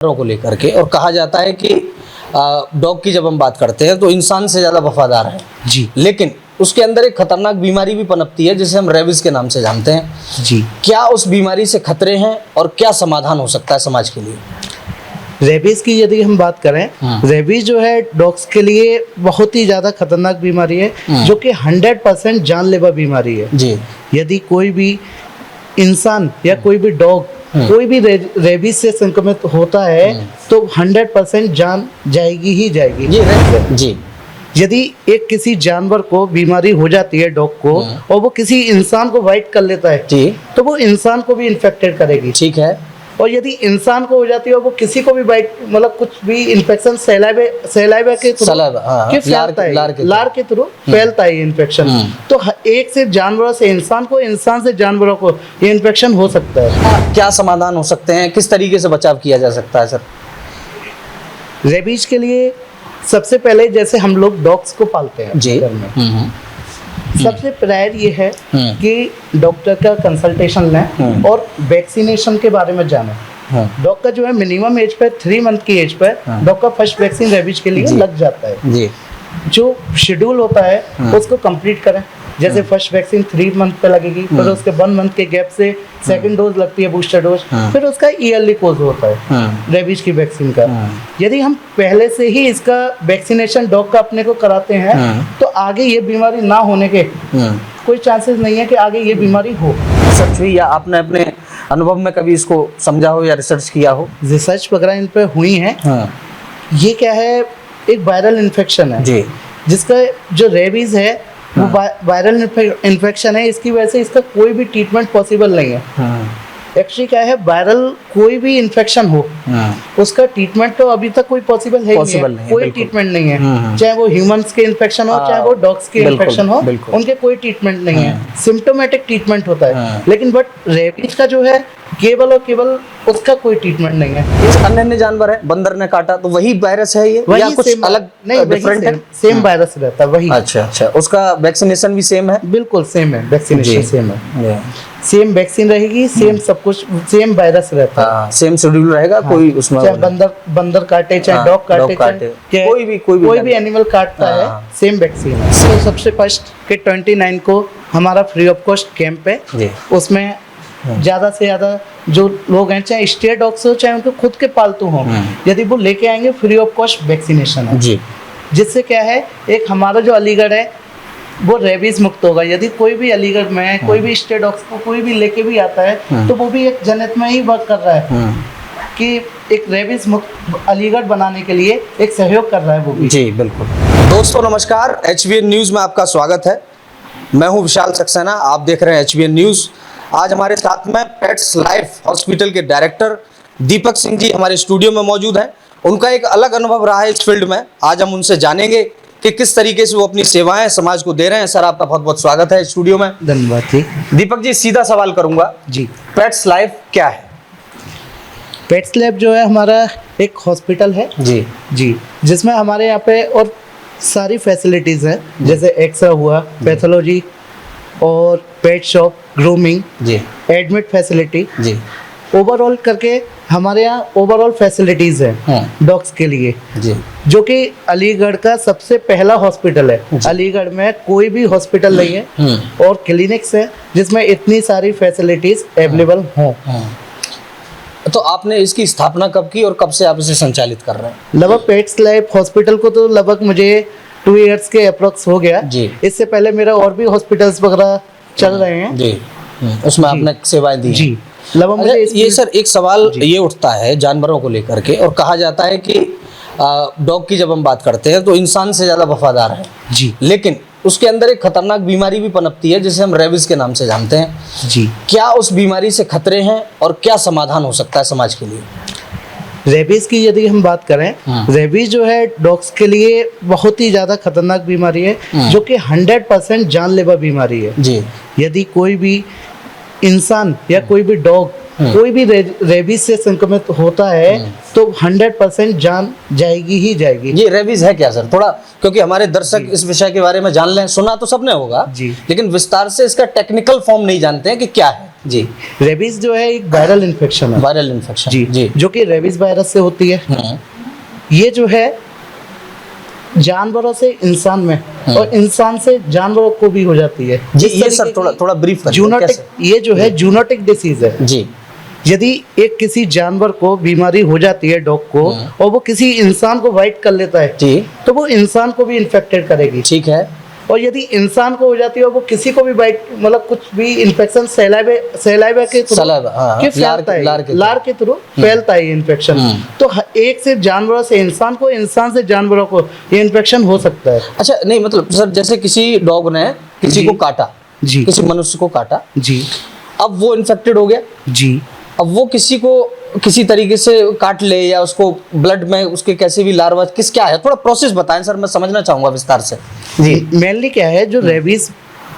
को लेकर के, और कहा जाता है कि डॉग की जब हम बात करते हैं तो इंसान से ज़्यादा वफादार है जी। लेकिन उसके अंदर एक खतरनाक बीमारी भी पनपती है जिसे हम रेबीज के नाम से जानते हैं जी। क्या उस बीमारी से खतरे हैं और क्या समाधान हो सकता है समाज के लिए? रेबीज की यदि हम बात करें, रेबीज जो है डॉग्स के लिए बहुत ही ज़्यादा खतरनाक बीमारी है, जो कि 100% जानलेवा बीमारी है जी। यदि कोई भी इंसान या कोई भी डॉग कोई भी रेबीज से संक्रमित होता है तो 100% जान जाएगी ही जाएगी। जी। यदि एक किसी जानवर को बीमारी हो जाती है, डॉग को, और वो किसी इंसान को बाइट कर लेता है जी। तो वो इंसान को भी इन्फेक्टेड करेगी। ठीक है। और यदि इंसान को हो जाती है और वो किसी को भी बाइट, मतलब कुछ भी इन्फेक्शन सैलाइवा के थ्रू लार के थ्रू फैलता है इन्फेक्शन। तो एक से जानवरों से इंसान को, इंसान से जानवरों को ये इन्फेक्शन हो सकता है। क्या समाधान हो सकते हैं, किस तरीके से बचाव किया जा सकता है सर? रेबीज के लिए सबसे पहले जैसे हम लोग डॉग्स को पालते हैं जी। घर में, सबसे प्रायर ये है कि डॉक्टर का कंसल्टेशन लें और वैक्सीनेशन के बारे में जानें। डॉग का जो है मिनिमम एज पर 3 मंथ की एज पर डॉग का फर्स्ट वैक्सीन रेबीज के लिए लग जाता है जी। जो शेड्यूल होता है उसको कंप्लीट करें। जैसे फर्स्ट वैक्सीन 3 मंथ पे लगेगी, फिर उसके 1 मंथ के गैप से सेकंड डोज लगती है, बूस्टर डोज, फिर उसका ईयरली कोर्स होता है रेबीज की वैक्सीन का। यदि हम पहले से ही इसका वैक्सीनेशन डॉग का अपने को कराते हैं तो आगे ये बीमारी ना होने के कोई चांसेस नहीं है कि आगे ये बीमारी हो। सच हुई या आपने अपने अनुभव में कभी इसको समझा हो या रिसर्च किया हो? रिसर्च वगैरह इन पे हुई है। ये क्या है, एक वायरल इन्फेक्शन है जी। जिसका जो रेबीज है वो वायरल इन्फेक्शन है। इसकी वजह से इसका कोई भी ट्रीटमेंट पॉसिबल नहीं है। एक्चुअली क्या है, वायरल कोई भी इन्फेक्शन हो उसका ट्रीटमेंट तो अभी तक कोई पॉसिबल है नहीं है। कोई ट्रीटमेंट नहीं है, चाहे वो ह्यूमंस के इन्फेक्शन हो चाहे वो डॉग्स के इन्फेक्शन हो, उनके कोई ट्रीटमेंट नहीं है। सिम्टोमेटिक ट्रीटमेंट होता है। लेकिन बट रेबीज का जो है केवल और केवल उसका कोई ट्रीटमेंट नहीं है। अन्य जानवर है, बंदर ने काटा तो वही वायरस है ये या कुछ अलग? नहीं, डिफरेंट है, सेम वायरस रहता है वही। अच्छा। उसका वैक्सीनेशन भी सेम है? बिल्कुल सेम है, वैक्सीनेशन सेम है, सेम वैक्सीन रहेगी, सेम सब कुछ, सेम वायरस रहता है, सेम शेड्यूल रहेगा। कोई उसमें चाहे बंदर काटे, चाहे डॉग काटे, कोई भी एनिमल काटता है, सेम वैक्सीन है। तो सबसे फर्स्ट के 29 को हमारा फ्री ऑफ कॉस्ट कैंप है। उसमें ज़्यादा से ज़्यादा जो लोग हैं, चाहे स्टे डॉग्स हो चाहे उनके खुद के पालतू हों, यदि वो लेके आएंगे, फ्री ऑफ कॉस्ट वैक्सीनेशन है जी। जिससे क्या है, एक हमारा जो अलीगढ़ है वो रेबीज मुक्त होगा। यदि कोई भी अलीगढ़ में कोई भी स्टे डॉग्स को कोई भी लेके भी आता है तो वो भी एक जनहित में ही वर्क कर रहा है कि एक रेबीज मुक्त अलीगढ़ बनाने के लिए एक सहयोग कर रहा है वो भी। जी बिल्कुल। दोस्तों नमस्कार, HVN न्यूज़ में आपका स्वागत है। मैं हूँ विशाल सक्सेना, आप देख रहे हैं HVN न्यूज़। आज हमारे साथ में पेट्स लाइफ हॉस्पिटल के डायरेक्टर दीपक सिंह जी हमारे स्टूडियो में मौजूद हैं। उनका एक अलग अनुभव रहा है इस फील्ड में। आज हम उनसे जानेंगे कि किस तरीके से वो अपनी सेवाएं समाज को दे रहे हैं। सर आपका बहुत बहुत स्वागत है स्टूडियो में। धन्यवाद जी। दीपक जी, सीधा सवाल करूंगा जी, पेट्स लाइफ क्या है? पेट्स लाइफ जो है हमारा एक हॉस्पिटल है जी, जिसमें हमारे यहाँ पे और सारी फैसिलिटीज़ हैं, जैसे एक्सरे हुआ, पैथोलॉजी और पेट शॉप, ग्रूमिंग जी, एडमिट फैसिलिटी जी, ओवरऑल करके हमारे यहाँ ओवरऑल फैसिलिटीज़ हैं डॉग्स के लिए जी, जो कि अलीगढ़ का सबसे पहला हॉस्पिटल है। अलीगढ़ में कोई भी हॉस्पिटल नहीं है और क्लिनिक्स है जिसमें इतनी सारी फैसिलिटीज़ अवेलेबल हों। तो आपने इसकी स्थापना कब की और कब से आप इसे संचालित कर रहे हैं? लगभग पेट्स लाइफ हॉस्पिटल को तो लगभग मुझे 2 इयर्स के अप्रोक्स हो गया जी। इससे पहले मेरा और भी हॉस्पिटल्स वगैरह चल रहे हैं जी, उसमें आपने सेवाएं दी जी। मुझे ये सर एक सवाल ये उठता है जानवरों को लेकर के, और कहा जाता है कि डॉग की जब हम बात करते हैं तो इंसान से ज़्यादा वफादार है जी, लेकिन उसके अंदर एक खतरनाक बीमारी भी पनपती है जिसे हम रेबीज के नाम से जानते हैं जी। क्या उस बीमारी से खतरे हैं और क्या समाधान हो सकता है समाज के लिए? रेबीज की यदि हम बात करें, रेबीज जो है डॉग्स के लिए बहुत ही ज़्यादा खतरनाक बीमारी है, जो कि 100% जानलेवा बीमारी है जी। यदि कोई भी इंसान या कोई भी डॉग कोई भी रेबीज से संक्रमित होता है तो 100% जान जाएगी ही जाएगी। ये रेबीज है क्या सर, थोड़ा, क्योंकि हमारे दर्शक इस विषय के बारे में जान लें, सुना तो सबने होगा जी, लेकिन विस्तार से इसका टेक्निकल फॉर्म नहीं जानते हैं कि क्या है। जी। रेबीज जो है एक वायरल इन्फेक्शन है। वायरल इन्फेक्शन जी जी। जो कि रेबीज वायरस से होती है। ये जो है जानवरों से इंसान में और इंसान से जानवरों को भी हो जाती है। जी ये सर थोड़ा ब्रीफ करिए जूनोटिक, कैसे? ये जो है जूनोटिक डिसीज है जी। यदि एक किसी जानवर को बीमारी हो जाती है, डॉग को, और वो किसी इंसान को बाइट कर लेता है जी। तो वो इंसान को भी इन्फेक्टेड करेगी। ठीक है। और यदि इंसान को हो जाती है और वो किसी को भी बाइट, मतलब कुछ भी इन्फेक्शन सैलाइवा के थ्रू फैलता है, लार के थ्रू फैलता है इन्फेक्शन। तो एक से जानवरों से इंसान को, इंसान से जानवरों को ये इन्फेक्शन हो सकता है। अच्छा नहीं मतलब सर जैसे किसी डॉग ने किसी को काटा, जी, किसी मनुष्य को काटा जी, अब वो इन्फेक्टेड हो गया, जी, अब वो किसी को किसी तरीके से काट ले या उसको ब्लड में उसके कैसे भी लार्वा किस क्या है, थोड़ा प्रोसेस बताएं सर, मैं समझना चाहूंगा विस्तार से। जी। मेनली क्या है, जो रेबीज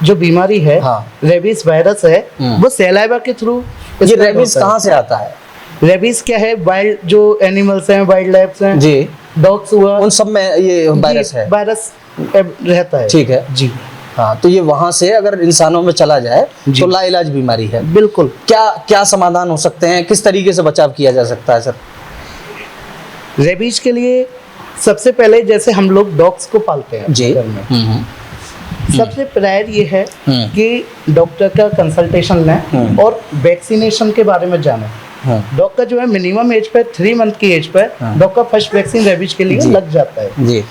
जो बीमारी है, हाँ। रेबीज वायरस है, वो सैलाइवा के थ्रू। ये रेबीज कहाँ से आता है? रेबीज क्या है, वाइल्ड जो एनिमल्स हैं, वाइल्ड लाइफ हैं जी, डॉग्स हुआ, उन सब में ये वायरस है, वायरस रहता है। ठीक है जी। हाँ, तो ये वहां से अगर इंसानों में चला जाए तो लाइलाज बीमारी है। बिल्कुल। क्या समाधान हो सकते हैं, किस तरीके से बचाव किया जा सकता है सर? रेबीज के लिए सबसे पहले जैसे हम लोग डॉग्स को पालते हैं जी, घर में, सबसे प्रायर ये है कि डॉक्टर का कंसल्टेशन लें और वैक्सीनेशन के बारे में जानें। डॉग का जो है मिनिमम एज पे 3 मंथ की एज पे डॉग का फर्स्ट वैक्सीन रेबीज के लिए लग जाता है। जी।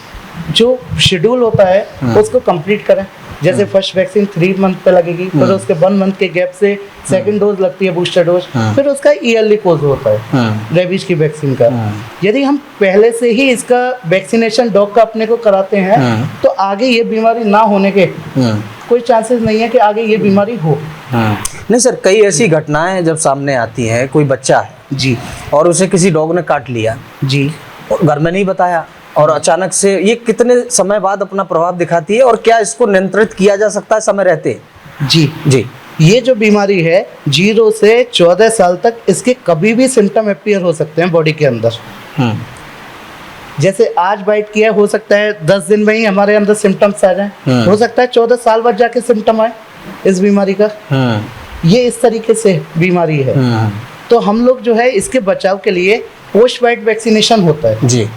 जो शेड्यूल होता है उसको कंप्लीट करें। जैसे फर्स्ट वैक्सीन 3 मंथ पे लगेगी, फिर उसके 1 मंथ के गैप से सेकंड डोज लगती है, बूस्टर डोज, फिर उसका ईयरली कोर्स होता है रेबीज की वैक्सीन का। यदि हम पहले से ही इसका वैक्सीनेशन डॉग का अपने को कराते हैं तो आगे ये बीमारी ना होने के कोई चांसेस नहीं है कि आगे ये बीमारी हो। नहीं सर, कई ऐसी घटनाएं जब सामने आती हैं, कोई बच्चा है जी और उसे किसी डॉग ने काट लिया जी, और घर में नहीं बताया और अचानक से, ये कितने समय बाद अपना प्रभाव दिखाती है और क्या इसको नियंत्रित किया जा सकता है समय रहते? जी जी, ये जो बीमारी है 0 से 14 साल तक इसके कभी भी सिम्टम अपीयर हो सकते हैं बॉडी के अंदर। जैसे आज बाइट किया, हो सकता है 10 दिन में ही हमारे अंदर सिम्टम्स आ जाएं, हो सकता है 14 साल बाद जाके सिम्टम आए इस बीमारी का। ये इस तरीके से बीमारी है। तो हम लोग जो है इसके बचाव के लिए पोस्ट बाइट वैक्सीनेशन होता है जी।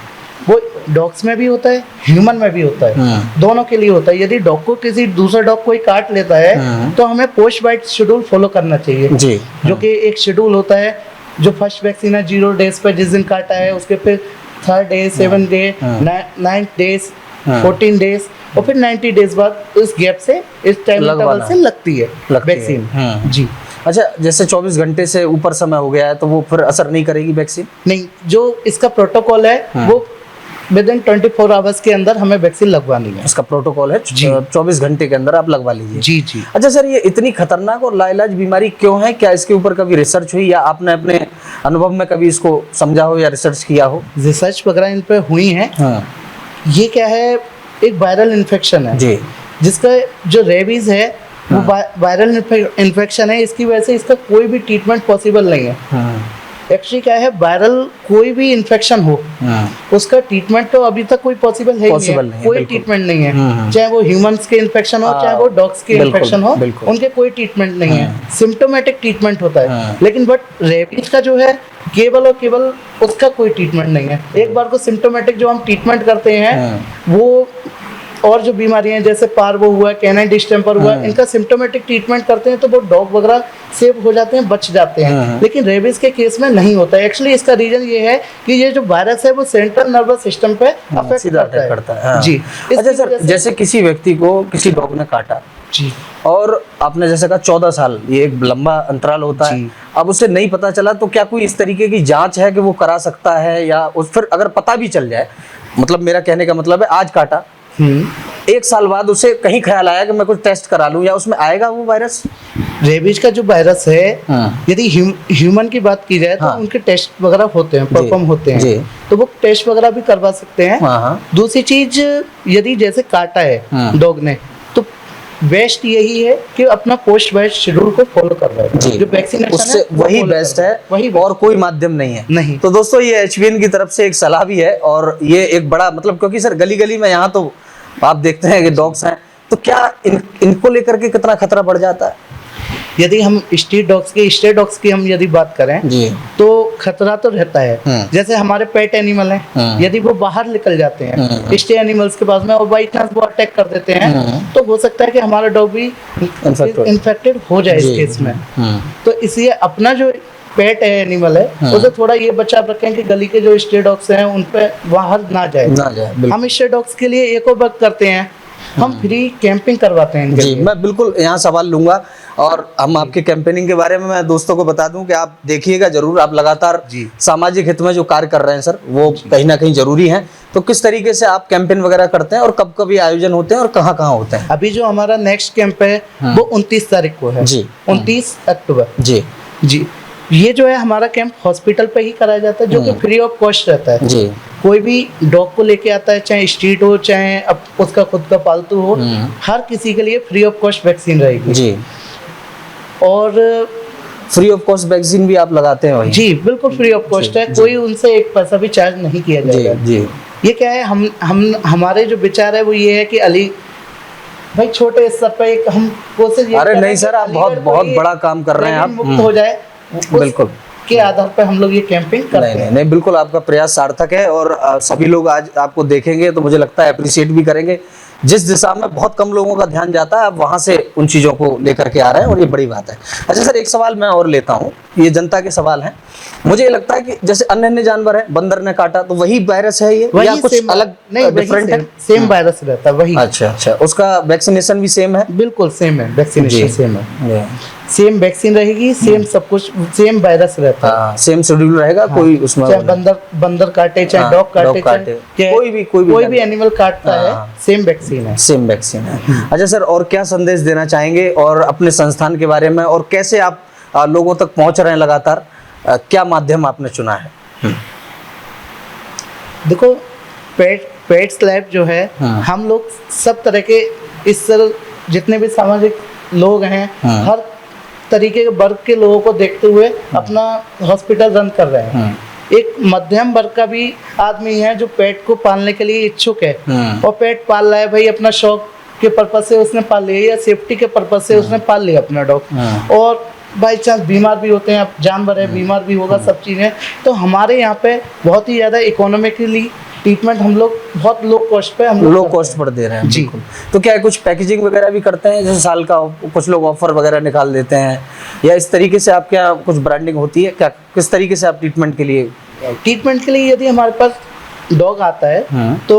वो डॉग्स में भी होता है, ह्यूमन में भी होता है, दोनों के लिए होता है। यदि डॉग को किसी दूसरे डॉग कोई काट लेता है तो हमें पोस्ट बाइट शेड्यूल फॉलो करना चाहिए जी। जो कि एक शेड्यूल होता है, जो फर्स्ट वैक्सीन है 0 डेज पर जिस दिन काटा है, उसके फिर 3rd day, 7th day, 9th days, 14 days और फिर 90 डेज बाद इस गैप से, इस टाइम इंटरवल से लगती है वैक्सीन जी। अच्छा, जैसे 24 घंटे से ऊपर समय हो गया है तो वो फिर असर नहीं करेगी वैक्सीन? नहीं, जो इसका प्रोटोकॉल है वो विदिन 24 आवर्स के अंदर हमें वैक्सीन लगवानी है। इसका प्रोटोकॉल है 24 घंटे के अंदर आप लगवा लीजिए। जी जी। अच्छा सर, ये इतनी खतरनाक और लाइलाज बीमारी क्यों है? क्या इसके ऊपर कभी रिसर्च हुई या आपने अपने अनुभव में कभी इसको समझा हो या रिसर्च किया हो? रिसर्च वगैरह इन पे हुई है। ये क्या है, एक वायरल इन्फेक्शन है जी, जिसका जो रेबीज है वो वायरल इन्फेक्शन है। इसकी वजह से इसका कोई भी ट्रीटमेंट पॉसिबल नहीं है। एक्चुअली क्या है, वायरल कोई भी इन्फेक्शन हो उसका ट्रीटमेंट तो अभी तक कोई पॉसिबल है नहीं, कोई ट्रीटमेंट नहीं है। चाहे वो ह्यूमंस के इन्फेक्शन हो, चाहे वो डॉग्स के इन्फेक्शन हो, उनके कोई ट्रीटमेंट नहीं है। सिम्टोमेटिक ट्रीटमेंट होता है, लेकिन बट रेबीज का जो है केवल और केवल उसका कोई ट्रीटमेंट नहीं है। एक बार को सिम्टोमेटिक जो हम ट्रीटमेंट करते हैं वो, और जो बीमारियां जैसे पार्वो हुआ, कैनाइन डिस्टेंपर हुआ, इनका सिम्टोमेटिक ट्रीटमेंट करते हैं तो वो डॉग वगैरह सेव हो जाते हैं, बच जाते हैं। लेकिन रेबीज के केस में नहीं होता है। एक्चुअली इसका रीजन ये है कि ये जो वायरस है वो सेंट्रल नर्वस सिस्टम पे अफेक्ट करता है जी। अच्छा सर, जैसे किसी व्यक्ति को किसी डॉग ने काटा जी, और आपने जैसे कहा 14 साल, ये एक लंबा अंतराल होता है, अब उसे नहीं पता चला तो क्या कोई इस तरीके की जांच है कि वो करा सकता है? या उस फिर अगर पता भी चल जाए, मतलब मेरा कहने का मतलब है आज काटा, 1 साल बाद उसे कहीं ख्याल आया कि मैं कुछ टेस्ट करा लूं, या उसमें आएगा वो वायरस? रेबीज का जो वायरस है, यदि ह्यूमन की बात की जाए तो उनके टेस्ट वगैरह होते हैं, परफॉर्म होते हैं, तो वो टेस्ट वगैरह भी करवा सकते हैं। दूसरी चीज, यदि जैसे काटा है डॉग ने, तो बेस्ट यही है कि अपना पोस्ट बाइट शेड्यूल को फॉलो कर रहा है। जो वैक्सीनेशन है वही बेस्ट है, वही और कोई माध्यम नहीं है। नहीं। तो दोस्तों, ये HVN की तरफ से एक सलाह भी है और ये एक बड़ा मतलब, क्योंकि सर गली गली में यहाँ तो आप देखते हैं कि डॉग्स हैं, तो क्या इनको लेकर के कितना खतरा बढ़ जाता है? यदि हम स्ट्रीट डॉग्स की हम यदि बात करें जी तो खतरा तो रहता है। जैसे हमारे पेट एनिमल हैं, यदि वो बाहर निकल जाते हैं स्टे एनिमल्स के पास में और बाई चांस वो अटैक कर देते हैं तो हो सकता है कि हमारा डॉग भी इन्फेक्टेड हो जाए इस केस में। तो इसलिए अपना जो पेट एनिमल है उसे थोड़ा ये बचाव रखें कि गली के जो स्ट्रे डॉग्स हैं उन पे बाहर ना जाए। हम स्ट्रे डॉग्स के लिए एको वर्क करते हैं, हम फ्री कैंपिंग करवाते हैं इनके जी। लिए। मैं बिल्कुल यहाँ सवाल लूंगा और हम आपके कैंपेनिंग के बारे में मैं दोस्तों को बता दूं कि आप देखिएगा जरूर, आप लगातार सामाजिक हित में जो कार्य कर रहे हैं सर वो कहीं ना कहीं जरूरी है। तो किस तरीके से आप कैंपेन वगैरह करते हैं और कब कब ये आयोजन होते हैं और कहाँ कहाँ होते हैं? अभी जो हमारा नेक्स्ट कैंप है वो 29 तारीख को है जी, 29 अक्टूबर जी जी। ये जो है हमारा कैंप हॉस्पिटल पे ही कराया जाता है जो कि फ्री ऑफ कॉस्ट रहता है जी। कोई भी डॉग को लेके आता है, चाहे स्ट्रीट हो चाहे अब उसका खुद का पालतू हो, हर किसी के लिए फ्री ऑफ कॉस्ट वैक्सीन रहेगी जी। और फ्री ऑफ कॉस्ट वैक्सीन भी आप लगाते हैं वही? जी बिल्कुल फ्री ऑफ कॉस्ट है, कोई उनसे एक पैसा भी चार्ज नहीं किया जाएगा जी। ये क्या है, हम हमारे जो विचार है वो ये है कि अली भाई छोटे स्तर पे एक हम कोशिश, अरे नहीं सर आप बहुत बड़ा काम कर रहे हैं, आप मुक्त हो जाए बिल्कुल के आधार पर हम लोग ये कैंपेन करते हैं। नहीं बिल्कुल आपका प्रयास सार्थक है और सभी लोग आज आपको देखेंगे तो मुझे लगता है अप्रिशिएट भी करेंगे। जिस दिशा में बहुत कम लोगों का ध्यान जाता है आप वहां से उन चीजों को लेकर के आ रहे हैं और ये बड़ी बात है। अच्छा सर एक सवाल मैं और लेता हूँ, ये जनता के सवाल हैं। मुझे लगता है कि जैसे अन्य जानवर है, बंदर ने काटा तो वही वायरस है ये या कुछ अलग डिफरेंट है? सेम वायरस रहता है वही। अच्छा उसका वैक्सीनेशन भी सेम है? बिल्कुल सेम है, वैक्सीनेशन सेम है, सेम वैक्सीन रहेगी, सेम सब कुछ, सेम वायरस रहता है, सेम शेड्यूल रहेगा। कोई उसमें चाहे बंदर काटे चाहे डॉग काटे कोई भी एनिमल काटता है सेम वैक्सीन है, सेम वैक्सीन है। अच्छा सर और क्या संदेश देना चाहेंगे और अपने संस्थान के बारे में और कैसे आप लोगों तक पहुंच रहे हैं लगातार, क्या माध्यम आपने चुना है? देखो पेट्स लैब जो है हम लोग सब तरह के इस जितने भी सामाजिक लोग हैं हर तरीके के वर्ग के लोगों को देखते हुए अपना हॉस्पिटल रन कर रहे हैं। एक मध्यम वर्ग का भी आदमी है जो पेट को पालने के लिए इच्छुक है और पेट पाल रहा है, भाई अपना शौक के पर्पज से उसने पाल लिया या सेफ्टी के पर्पज से उसने पाल लिया अपना डॉग, और बाई चांस बीमार भी होते हैं, अब जानवर है बीमार भी होगा, सब चीज़ें। तो हमारे यहाँ पे बहुत ही ज़्यादा इकोनॉमिकली ट्रीटमेंट हम लोग बहुत लो कॉस्ट पे लो कॉस्ट पर दे रहे हैं जी। तो क्या है कुछ पैकेजिंग वगैरह भी करते हैं, जैसे साल का कुछ लोग ऑफर वगैरह निकाल देते हैं या इस तरीके से आप क्या कुछ ब्रांडिंग होती है क्या, किस तरीके से आप ट्रीटमेंट के लिए यदि हमारे पास डॉग आता है तो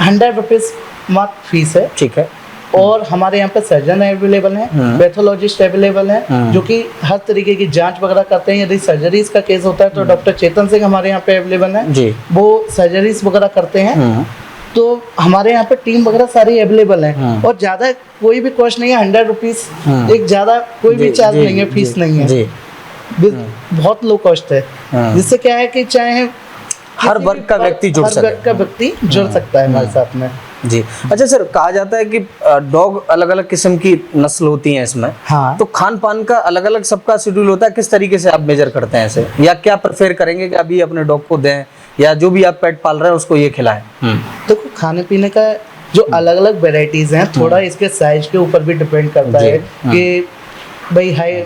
100 रुपीज मात्र फीस है, ठीक है। और हमारे यहाँ पे सर्जन अवेलेबल हैं, पैथोलॉजिस्ट अवेलेबल हैं जो कि हर तरीके की जांच वगैरह करते हैं। यदि सर्जरीज का केस होता है तो डॉक्टर चेतन सिंह हमारे यहाँ पे अवेलेबल हैं जी, वो सर्जरीज वगैरह करते हैं। तो हमारे यहाँ पे टीम वगैरह सारी अवेलेबल है और ज्यादा कोई भी कॉस्ट नहीं है, 100 रुपीज एक ज्यादा कोई भी चार्ज नहीं है, फीस नहीं है, बहुत लो कॉस्ट है। जिससे क्या है कि चाहे हर वर्ग का व्यक्ति जुड़ सकता है हमारे साथ में जी। अच्छा सर कहा जाता है कि डॉग अलग अलग किस्म की नस्ल होती हैं इसमें, हाँ। तो खान पान का अलग अलग सबका शेड्यूल होता है, किस तरीके से आप मेजर करते हैं इसे, या क्या प्रेफर करेंगे कि अभी अपने डॉग को दें या जो भी आप पेट पाल रहे हैं उसको ये खिलाएं? तो खाने पीने का जो अलग अलग वेराइटीज हैं थोड़ा इसके साइज के ऊपर भी डिपेंड करता है कि भाई हाई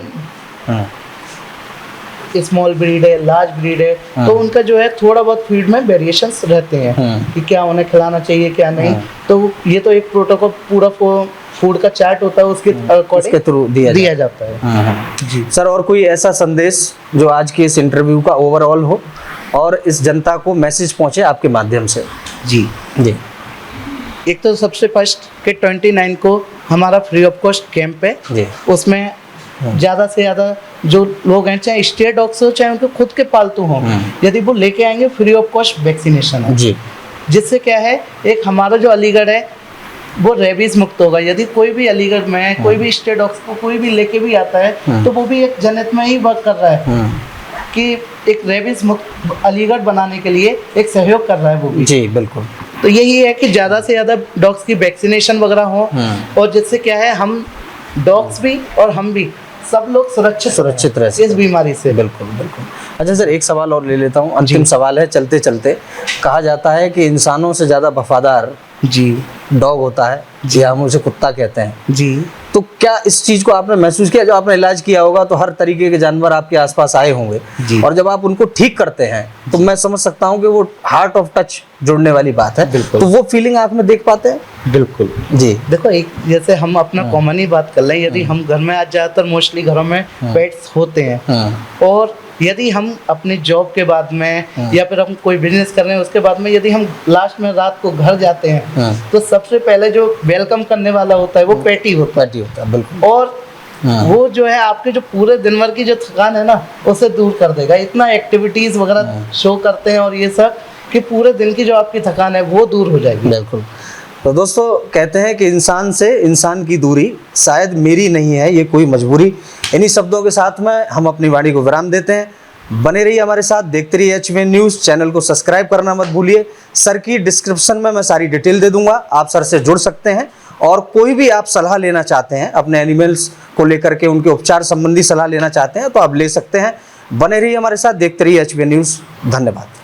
स्मॉल ब्रीड है, लार्ज ब्रीड है, तो उनका जो है थोड़ा बहुत फीड में वेरिएशंस रहते हैं कि क्या उन्हें खिलाना चाहिए क्या नहीं। तो ये तो एक प्रोटोकॉल पूरा फूड का चार्ट होता है, उसके थ्रू दिया जाता है जी। सर और कोई ऐसा संदेश जो आज के इस इंटरव्यू का ओवरऑल हो और इस जनता को मैसेज पहुंचे आपके माध्यम से? जी जी, एक तो सबसे फर्स्ट कि 29 को हमारा फ्री ऑफ कॉस्ट कैंप है जी। उसमें ज़्यादा से ज़्यादा जो लोग हैं, चाहे स्ट्रे डॉग्स हो चाहे उनके खुद के पालतू हों, यदि वो लेके आएंगे फ्री ऑफ कॉस्ट वैक्सीनेशन है जी। जिससे क्या है, एक हमारा जो अलीगढ़ है वो रेबीज मुक्त होगा। यदि कोई भी अलीगढ़ में कोई भी स्ट्रे डॉग्स को कोई भी लेके भी आता है तो वो भी एक जनहित में ही वर्क कर रहा है कि एक रेबीज मुक्त अलीगढ़ बनाने के लिए एक सहयोग कर रहा है वो भी जी। बिल्कुल, तो यही है कि ज़्यादा से ज़्यादा डॉग्स की वैक्सीनेशन वगैरह हो और जिससे क्या है हम डॉग्स भी और हम भी सब लोग सुरक्षित रहे इस बीमारी से। बिल्कुल बिल्कुल। अच्छा सर एक सवाल और ले लेता हूँ, अंतिम सवाल है चलते चलते। कहा जाता है कि इंसानों से ज़्यादा वफादार जी डॉग होता है जी, हम उसे कुत्ता कहते हैं जी। तो क्या इस चीज को आपने महसूस किया, जब आपने इलाज किया होगा तो हर तरीके के जानवर आपके आसपास आए होंगे जी। और जब आप उनको ठीक करते हैं तो मैं समझ सकता हूँ कि वो हार्ट ऑफ टच जुड़ने वाली बात है। बिल्कुल। तो वो फीलिंग आप में देख पाते हैं? बिल्कुल जी। देखो, एक जैसे हम अपना कॉमन ही बात कर लें, यदि हम घर में आज ज़्यादातर मोस्टली घरों में पेट्स होते हैं, और यदि हम अपने जॉब के बाद में या फिर हम कोई बिजनेस कर रहे हैं उसके बाद में यदि हम लास्ट में रात को घर जाते हैं तो सबसे पहले जो वेलकम करने वाला होता है वो पेट ही होता है। बिल्कुल। और वो जो है आपके जो पूरे दिन भर की जो थकान है ना उसे दूर कर देगा। इतना एक्टिविटीज वगैरह शो करते हैं और ये सब कि पूरे दिन की जो आपकी थकान है वो दूर हो जाएगी। बिल्कुल। तो दोस्तों कहते हैं कि इंसान से इंसान की दूरी शायद मेरी नहीं है, ये कोई मजबूरी। इन्हीं शब्दों के साथ में हम अपनी वाणी को विराम देते हैं। बने रहिए हमारे साथ, देखते रहिए HVN न्यूज़। चैनल को सब्सक्राइब करना मत भूलिए। सर की डिस्क्रिप्शन में मैं सारी डिटेल दे दूंगा, आप सर से जुड़ सकते हैं। और कोई भी आप सलाह लेना चाहते हैं अपने एनिमल्स को लेकर के, उनके उपचार संबंधी सलाह लेना चाहते हैं तो आप ले सकते हैं। बने रहिए हमारे साथ, देखते रहिए HVN न्यूज़। धन्यवाद।